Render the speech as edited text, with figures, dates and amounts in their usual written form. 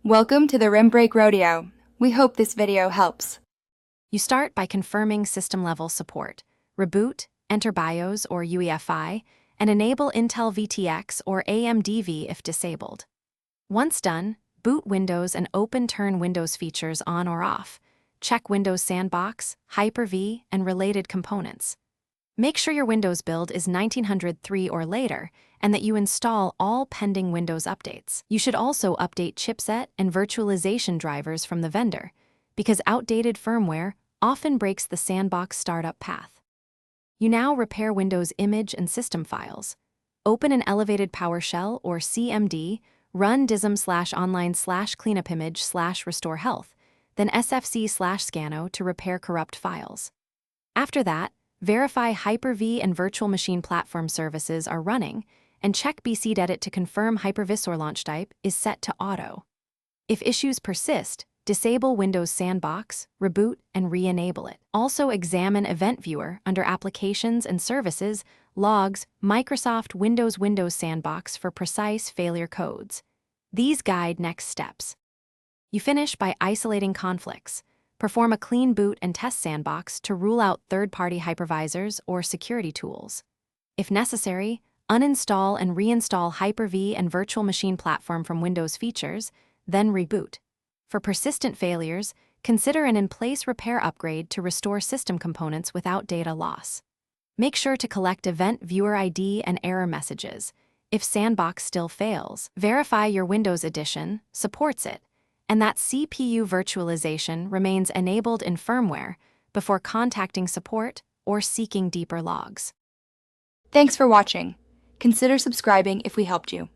Welcome to the Rim Break Rodeo. We hope this video helps. You start by confirming system-level support. Reboot, enter BIOS or UEFI, and enable Intel VTX or AMD if disabled. Once done, boot Windows and turn Windows features on or off. Check Windows Sandbox, Hyper-V, and related components. Make sure your Windows build is 1903 or later, and that you install all pending Windows updates. You should also update chipset and virtualization drivers from the vendor, because outdated firmware often breaks the Sandbox startup path. You now repair Windows image and system files. Open an elevated PowerShell or CMD, run dism/online/cleanupimage/restore health, then sfc/scano to repair corrupt files. After that, verify Hyper-V and virtual machine platform services are running, and check bcdedit to confirm Hyper-Visor launch type is set to auto. If issues persist, disable Windows Sandbox, reboot, and re-enable it. Also examine Event Viewer under Applications and Services, Logs, Microsoft Windows Sandbox for precise failure codes. These guide next steps. You finish by isolating conflicts. Perform a clean boot and test Sandbox to rule out third-party hypervisors or security tools. If necessary, uninstall and reinstall Hyper-V and virtual machine platform from Windows features, then reboot. For persistent failures, consider an in-place repair upgrade to restore system components without data loss. Make sure to collect Event Viewer ID and error messages. If Sandbox still fails, verify your Windows edition supports it, and that CPU virtualization remains enabled in firmware before contacting support or seeking deeper logs. Thanks for watching. Consider subscribing if we helped you.